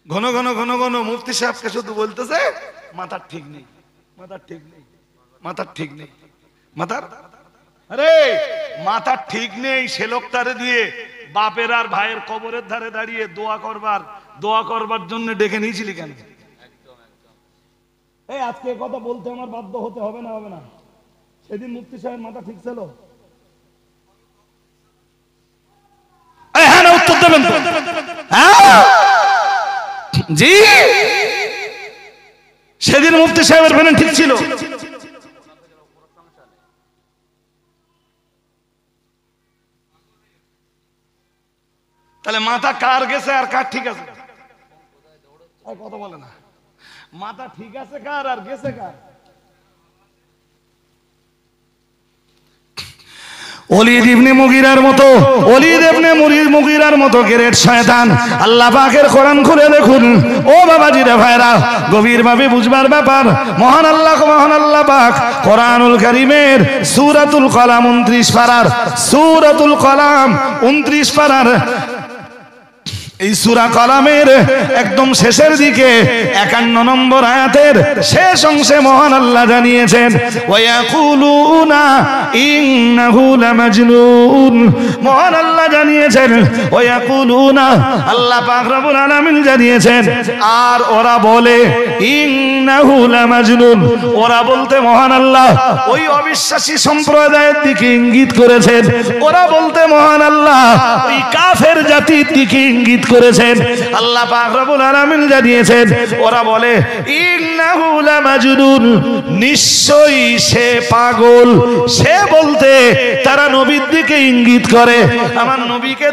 ঘন ঘন ঘন ঘন মুফতি সাহেবকে শুধু বলতেছে মাথার ঠিক নেই, মাথার ঠিক নেই, মাথার ঠিক নেই, মাথার আরে মাথার ঠিক নেই। সে লোকটারে দিয়ে বাপের আর ভাইয়ের কবরের ধারে দাঁড়িয়ে দোয়া করবার জন্য ডেকে নিয়েছিলি কেন? এই আজকে কথা বলতে আমার বাধ্য হতে হবে না? হবে না? সেদিন মুফতি সাহেব মাথা ঠিক ছিল? হ্যাঁ না, উত্তর দেবেন তো? জি, সেদিন মুফতি সাহেবের ব্রেন ঠিক ছিল? তাহলে মাথা কার গেছে আর কার ঠিক আছে? কথা বলে না। মাথা ঠিক আছে কার আর গেছে কার? ওলীদ ইবনে মুগীরার মতো গ্রেট শয়তান। আল্লাহ পাকের কোরআন খুলে দেখুন ও বাবাজিরা ভাইরা, গভীরভাবে বুঝবার ব্যাপার। মহান আল্লাহ পাক কোরআনুল কারীমের সূরাতুল কলাম 29 পারার এই সূরা কলামের একদম শেষের দিকে 51 নম্বর আয়াতের শেষ অংশে মহান আল্লাহ জানিয়েছেন ওয়ায়াকুলুনা ইন্নাহু লামাজনুন। মহান আল্লাহ জানিয়েছেন ওয়ায়াকুলুনা, আল্লাহ পাক রব্বুল আলামিন জানিয়েছেন আর ওরা বলে ইন্নাহু লামাজনুন। ওরা বলতে মহান আল্লাহ ওই অবিশ্বাসী সম্প্রদায়ের দিকে ইঙ্গিত করেছেন। ওরা বলতে মহান আল্লাহ ওই কাফের জাতির দিকে ইঙ্গিত করেছেন। আল্লাহ পাক রব্বুল আলামিন জানিয়েছেন ওরা বলে ইন্নাহু লামাজনুন, নিশ্চয়ই সে পাগল। সে বলতে তারা নবীর দিকে ইঙ্গিত করে। আমার নবীকে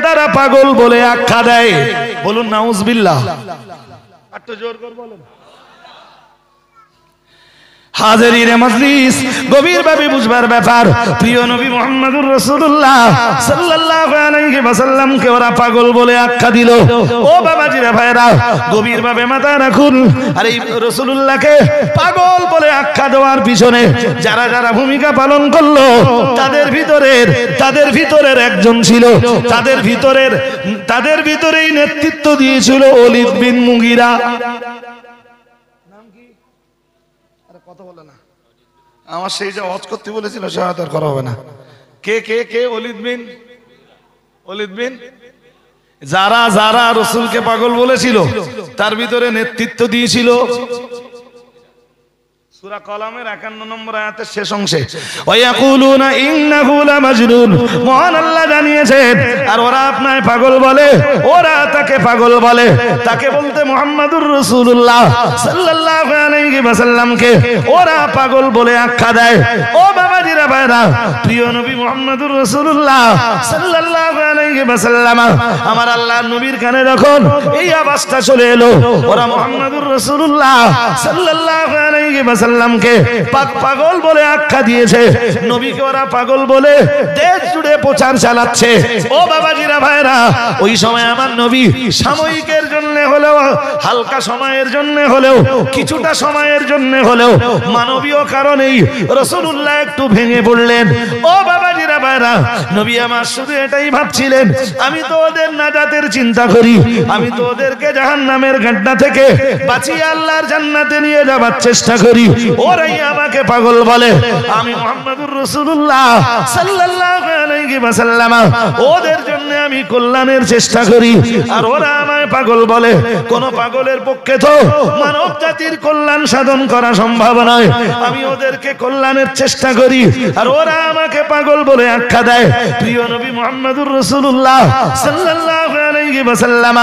তারা পাগল বলে আখ্যা দেয়। বলুন নাউজুবিল্লাহ। একটু জোর করে বলেন। হাজিরিনে মজলিস, গভীরভাবে বুঝবার ব্যাপার। প্রিয় নবী মুহাম্মদুর রাসূলুল্লাহ সাল্লাল্লাহু আলাইহি ওয়াসাল্লামকে ওরা পাগল বলে আখ্যা দিল। ও বাবাজিরা ভাইরা, গভীরভাবে মাথায় রাখুন। আর এই রাসূলুল্লাহকে পাগল বলে আখ্যা দেওয়ার পিছনে যারা যারা ভূমিকা পালন করলো, তাদের ভিতরের একজন ছিল। তাদের ভিতরেই নেতৃত্ব দিয়েছিল ওলীদ বিন মুগীরা। কথা বলে না আমার, সেই যে হজ করতে বলেছিল সহায়তা করা হবে না। কে ওলীদ বিন যারা রাসূলকে পাগল বলেছিল তার ভিতরে নেতৃত্ব দিয়েছিল সূরা কলামের 51 নম্বর আয়াতের শেষ অংশে ওয়ায়াকুলুনা ইন্নাহু লামাজনুন। মহান আল্লাহ জানিয়েছেন আর ওরা আপনাকে পাগল বলে, ওরা তাকে পাগল বলে। তাকে বলতে মুহাম্মদুর রাসূলুল্লাহ সাল্লাল্লাহু আলাইহি ওয়াসাল্লামকে ওরা পাগল বলে আখ্যা দেয়। ও বাবাজিরা ভাইরা, প্রিয় নবী মুহাম্মদুর রাসূলুল্লাহ সাল্লাল্লাহু আলাইহি ওয়াসাল্লাম, আমার আল্লাহর নবীর কানে যখন এই আওয়াজটা চলে এলো, ওরা মুহাম্মদুর রাসূলুল্লাহ সাল্লাল্লাহু আলাইহি ওয়াসাল্লামকে পাগল বলে আখ্যা দিয়েছে। নবীকে ওরা পাগল বলে দেশ জুড়ে প্রচার চালাচ্ছে। ও বাবাজিরা ভাইরা, ওই সময় আমার নবী সাময়িকের জন্য হলেও, হালকা সময়ের জন্য হলেও, কিছুটা সময়ের জন্য হলেও মানবীয় কারণেই রাসূলুল্লাহ একটু ভেঙে পড়লেন। ও বাবাজিরা ভাইরা, নবী আমার শুধু এটাই ভাবছিলেন, আমি তো ওদের নাজাতের চিন্তা করি, আমি তো ওদেরকে জাহান্নামের গাড্ডা থেকে বাঁচিয়ে আল্লাহর জান্নাতে নিয়ে যাবার চেষ্টা করি। ওরাই আমাকে পাগল বলে। আমি মুহাম্মদুর রাসূলুল্লাহ সাল্লাল্লাহু আলাইহি ওয়াসাল্লাম ওদের জন্য আমি কল্যাণের চেষ্টা করি, আর ওরা আমায় পাগল বলে। কোন পাগলের পক্ষে তো মানব জাতির কল্যাণ সাধন করা সম্ভব নয়। আমি ওদেরকে কল্যাণের চেষ্টা করি, আর ওরা আমাকে পাগল বলে আখ্যা দেয়। প্রিয় নবী মুহাম্মদুর রাসূলুল্লাহ সাল্লাল্লাহু আলাইহি ওয়াসাল্লাম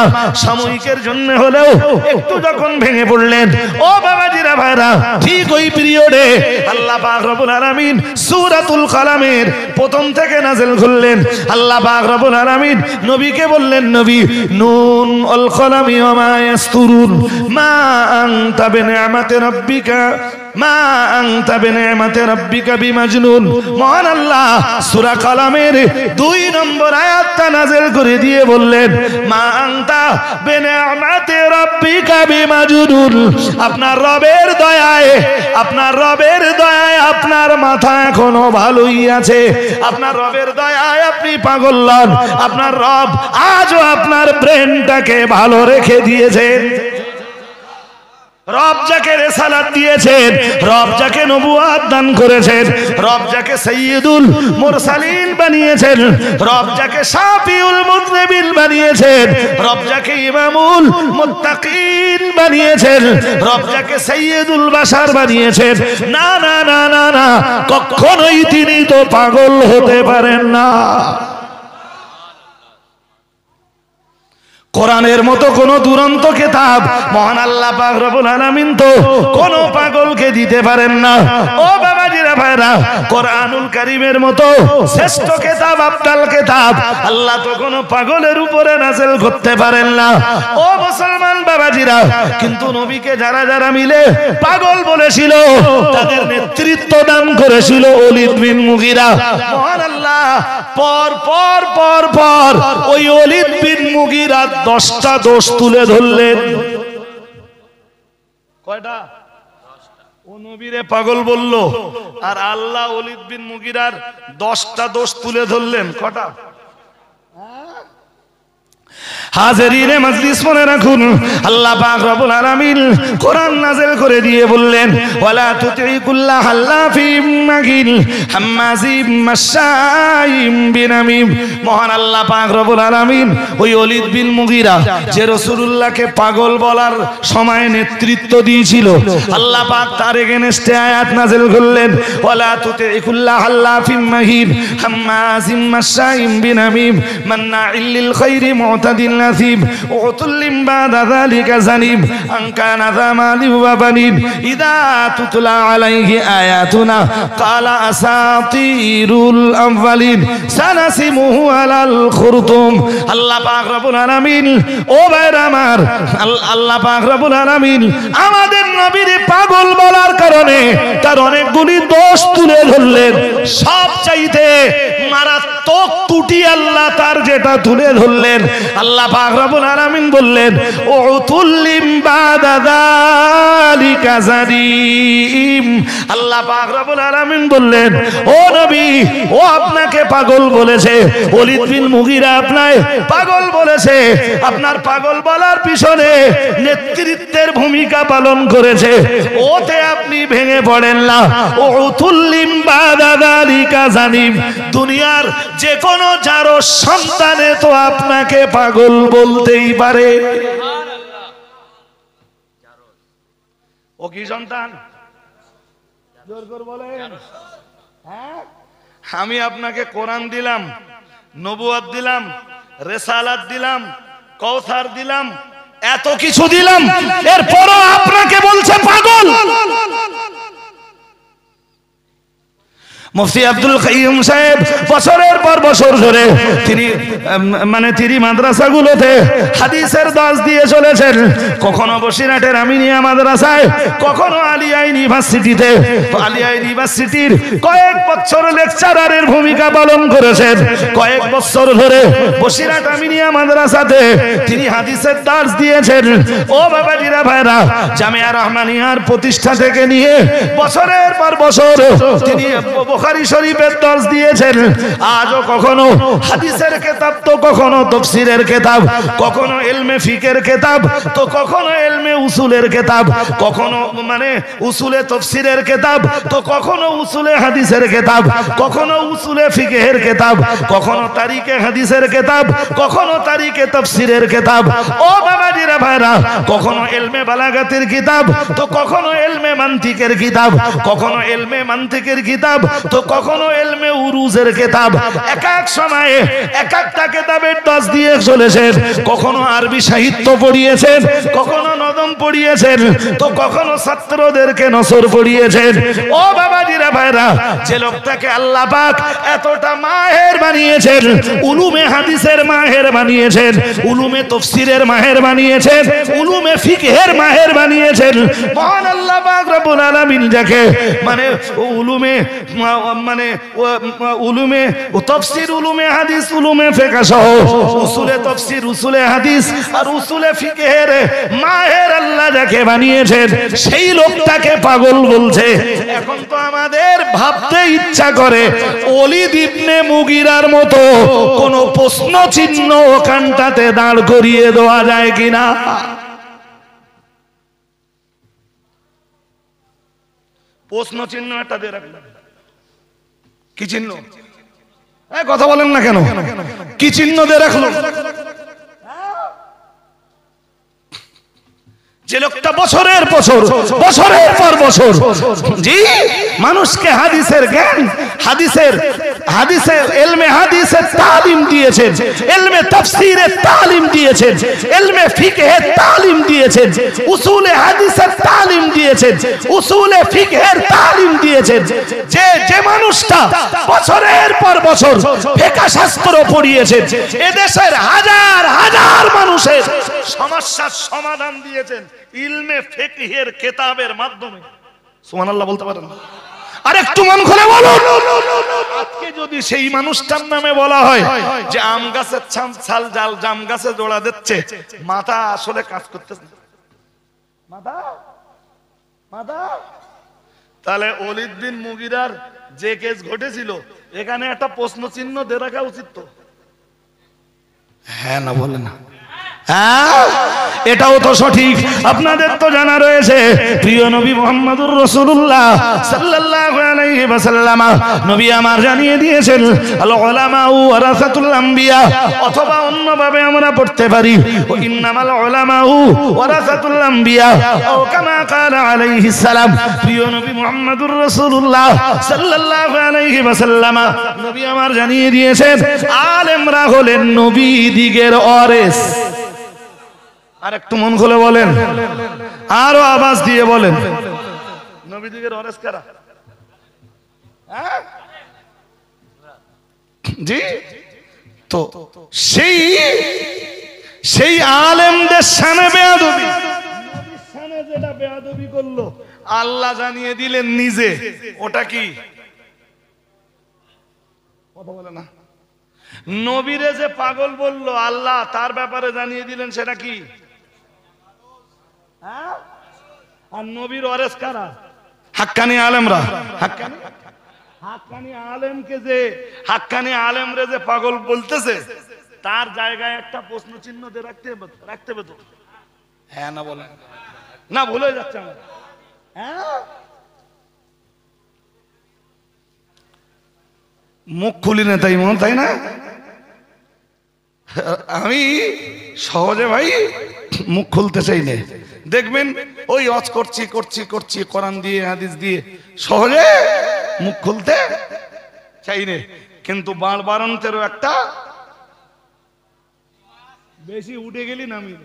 সাময়িকের জন্য হলেও একটু যখন ভেঙে পড়লেন, ও বাবাজিরা ভাইরা, ঠিক ওই পিরিয়ডে আল্লাহ পাক রব্বুল আলামিন সূরাতুল কলামের প্রথম থেকে নাযিল করলেন। আল্লাহ পাক রব্বুল আলামিন নবীকে বললেন, নবী, নুন আল কলামি ওয়া মা ইয়াসতুরুন মা আনতা বিনি'মাতি রাব্বিকা মা আনতা বিনি'মাতি রাব্বিকা বিমাজনুন। মহান আল্লাহ সূরা কলামের 2 নম্বর আয়াতটা নাযিল করে দিয়ে বললেন, মা আনতা বিনিআমাতি রাব্বিকা বিমাজনুন। আপনার রবের দয়ায়, আপনার রবের দয়ায় আপনার মাথা এখনো ভালোই আছে, আপনার রবের দয়ায় আপনি পাগল নন। আপনার রব আজও আপনার ব্রেনটাকে ভালো রেখে দিয়েছেন। রব যাকে রিসালাত দিয়েছেন, রব যাকে নবুয়ত দান করেছেন, রব যাকে সাইয়্যিদুল মুরসালিন বানিয়েছেন, রব যাকে শাফিউল মুযনিবিন বানিয়েছেন, রব যাকে ইমামুল মুত্তাকিন বানিয়েছেন, রব যাকে সাইয়্যিদুল বাশার বানিয়েছেন, না না না না না, কখনোই তিনি তো পাগল হতে পারেন না। কোরআনের মতো কোন দুরন্ত কিতাব মহান আল্লাহ পাক রব্বুল আলামিন তো কোন পাগলকে দিতে পারেন না। ও বাবাজিরা ভাইরা, কোরআনুল কারীমের মতো শ্রেষ্ঠ কিতাব, আফদাল কিতাব আল্লাহ তো কোন পাগলের উপরে নাযিল করতে পারেন না। ও মুসলমান বাবাজিরা, কিন্তু নবীকে যারা যারা মিলে পাগল বলেছিল তাদের নেতৃত্ব দান করেছিল ওলীদ বিন মুগীরা। মহান আল্লাহ পর পর পর পর ওই ওলীদ বিন মুগীরা 10টা দোষ তুলে ধরলেন। কয়টা? ও নবীরে পাগল বলল, আর আল্লাহ ওলীদ বিন মুগীরার 10টা দোষ তুলে ধরলেন। কটা? হাজিরিনে মজলিস মনে রাখুন, আল্লাহ পাক রব্বুল আলামিন কোরআন নাযিল করে দিয়ে বললেন, ওয়ালা তুতি কুল্লা হাল্লাফিম মাহিন হাম্মাজিম মাশাইম বিনামিম। মহান আল্লাহ পাক রব্বুল আলামিন ওই ওলীদ বিন মুগীরা যে রাসূলুল্লাহকে পাগল বলার সময় নেতৃত্ব দিয়েছিল, আল্লাহ পাক তার এগেইনস্টে আয়াত নাযিল করলেন, ওয়ালা তুতি কুল্লা হাল্লাফিম মাহিন হাম্মাজিম মাশাইম বিনামিম মান্নাইল লিল খাইরি মুতাদিন নাসিব উতুল্লিম বাদা যালিকা জানিব আন কানা যা মালি ওয়া বানিন ইযা তুতলা আলাইহি আয়াতুনা ক্বালা আসাতিরুল আউয়ালিন সানাসিমুহু আলাল খুরতুম। আল্লাহ পাক রব্বুল আলামিন, ও ভাইরা আমার, আল্লাহ পাক রব্বুল আলামিন আমাদের নবীর পাগল বলার কারণে তার অনেকগুলি দোষ তুলে ধরলেন। সবচাইতে মারাত্মক ত্রুটি আল্লাহ তার যেটা তুলে ধরলেন, আল্লাহ পাক রব্বুল আলামিন বললেন, উতুল্লিম বাদা যালিকা জানিম। আল্লাহ পাক রব্বুল আলামিন বললেন, ও নবী, ও আপনাকে পাগল বলেছে, ওলীদ বিন মুগীরা আপনাকে পাগল বলেছে, আপনার পাগল বলার পিছনে নেতৃত্বের ভূমিকা পালন করেছে, ওতে আপনি ভেঙে পড়েন না। উতুল্লিম বাদা যালিকা জানিম। দুনিয়ার যে কোনো যারো সন্তানে তো আপনাকে পাগল বলতেই পারে। ও কি সন্তান? জোর করে বলেন। হ্যাঁ, আমি আপনাকে কোরআন দিলাম, নবুয়ত দিলাম, রিসালাত দিলাম, কাউসার দিলাম, এত কিছু দিলাম, এরপরও আপনাকে বলছে পাগল। মুফতি আব্দুল কাইয়ুম সাহেব বছরের পর বছর ধরে তিনি মাদ্রাসাগুলোতে হাদিসের দাস দিয়ে চলেছেন। কখনো বসিরহাটের আমিনিয়া মাদ্রাসায়, কখনো আলিয়া ইউনিভার্সিটিতে। আলিয়া ইউনিভার্সিটির কয়েক বছর লেকচারারের ভূমিকা পালন করেছেন। কয়েক বছর ধরে বসিরহাট আমিনিয়া মাদ্রাসাতে তিনি হাদিসের দাস দিয়েছেন। ও বাবাজিরা ভাইরা, জামিয়া রহমানিয়ার প্রতিষ্ঠা থেকে নিয়ে বছরের পর বছর তিনি বুখারী শরীফের দর্স দিয়েছেন। আজও কখনো হাদিসের কিতাব, তো কখনো তাফসীরের কিতাব, কখনো ইলমে ফিকহের কিতাব, তো কখনো ইলমে উসুলের কিতাব, কখনো উসুলে তাফসীরের কিতাব, তো কখনো উসুলে হাদিসের কিতাব, কখনো উসুলে ফিকহের কিতাব, কখনো তারিখে হাদিসের কিতাব, কখনো তারিখে তাফসীরের কিতাব। ও বাবাজিরা ভাইরা, কখনো ইলমে বালাগাতের কিতাব, তো কখনো ইলমে মানতিকের কিতাব, কখনো ইলমে মানতিকের কিতাব, তো কখনো ইলমে উরুজের কিতাব। এক এক সময়ে এক একটা কিতাবের দর্স দিয়ে চলেছেন। কখনো আরবি সাহিত্য পড়িয়েছেন, কখনো নদম পড়িয়েছেন তো কখনো ছাত্রদেরকে নসর পড়িয়েছেন। ও বাবাজিরা ভাইরা, যে লোকটাকে আল্লাহ পাক এতটা মাহের বানিয়েছেন, উলুমে হাদিসের মাহের বানিয়েছেন, উলুমে তাফসীরের মাহের বানিয়েছেন, উলুমে ফিকহের মাহের বানিয়েছেন, মহান আল্লাহ পাক রব্বুল আলামিন যাকে উলুমে তাফসীর, উলুমে হাদিস, উলুমে ফিকহ সহ উসুলে তাফসীর, উসুলে হাদিস আর উসুলে ফিকহের মাহের আল্লাহ যাকে বানিয়েছেন, সেই লোকটাকে পাগল বলছে। এখন তো আমাদের ভাবতে ইচ্ছা করে ওলীদ ইবনে মুগীরার মতো কোন প্রশ্ন চিহ্ন ওখানটাতে দাঁড় করিয়ে দেওয়া যায় কিনা। প্রশ্ন চিহ্ন একটা দিয়ে রাখলাম। কি চিহ্ন? কথা বলেন না কেন? কি চিহ্ন দিয়ে রাখলো? যে লোকটা বছরের পর বছর জি মানুষকে হাদিসের জ্ঞান, হাদিসের ইলমে হাদিসের তালিম দিয়েছেন, ইলমে তাফসীরের তালিম দিয়েছেন, ইলমে ফিকহের তালিম দিয়েছেন, উসুলে হাদিসের তালিম দিয়েছেন, উসুলে ফিকহের তালিম দিয়েছেন, যে মানুষটা বছরের পর বছর ফিকহ শাস্ত্র পড়িয়েছেন, এদেশের হাজার হাজার মানুষের সমস্যার সমাধান দিয়েছেন ইলমে ফিকহের কিতাবের মাধ্যমে। সুবহানাল্লাহ বলতে পারেন? আর একটু মন খুলে বলুন, আজকে যদি সেই মানুষটার নামে বলা হয় যে আম গাছের ছাল জাল জাম গাছে জোড়া দিচ্ছে, মাথা আসলে কাজ করতেছে না, মাথা তাহলে ওলীদ বিন মুগীরার যে কেস ঘটেছিল এখানে একটা প্রশ্ন চিহ্ন দিয়ে রাখা উচিত তো। হ্যাঁ না বলে না? এটাও তো সঠিক। আপনাদের তো জানা রয়েছে প্রিয় নবী মুহাম্মদুর রাসূলুল্লাহ সাল্লাল্লাহু আলাইহি ওয়াসাল্লাম নবী আমার জানিয়ে দিয়েছেন আল উলামা ওয়ারাসাতুল আম্বিয়া, অথবা অন্যভাবে আমরা পড়তে পারি ইন্নামাল উলামা ওয়ারাসাতুল আম্বিয়া ও কামা ক্বালা আলাইহিস সালাম। প্রিয় নবী মুহাম্মদুর রাসূলুল্লাহ সাল্লাল্লাহু আলাইহি ওয়াসাল্লাম নবী আমার জানিয়ে দিয়েছেন আলেমরা হলেন নবীদিগের ওয়ারিস। আর একটু মন খুলে বলেন, আরো আওয়াজ দিয়ে বলেন, নবীদিগের ওয়ারিস কারা? জি তো সেই আলেমদের শানে বেয়াদবি, নবীর শানে যেটা বেয়াদবি করলো আল্লাহ জানিয়ে দিলেন নিজে। ওটা কি? কথা বলে না। নবীরে যে পাগল বললো আল্লাহ তার ব্যাপারে জানিয়ে দিলেন সেটা কি? আর নবীর ওয়ারিস কারা? হাক্কানি আলেমরা। হাক্কানি আলেমকে যে হাক্কানি আলেমরে যে পাগল বলতেছে তার জায়গায় একটা প্রশ্ন চিহ্ন দিয়ে রাখতে হবে তো। হ্যাঁ না বলেন না? ভুলে যাচ্ছে আমার। হ্যাঁ, মুখ খুলি না তাই মন, তাই না? আমি সহজে ভাই মুখ খুলতে চাই না। দেখবেন ওই ওয়াজ করছি কোরআন দিয়ে হাদিস দিয়ে সহজে মুখ খুলতে চাই না, কিন্তু বাড়বাড়ন্তেরও একটা বেশি উঠে গেলি নামিয়ে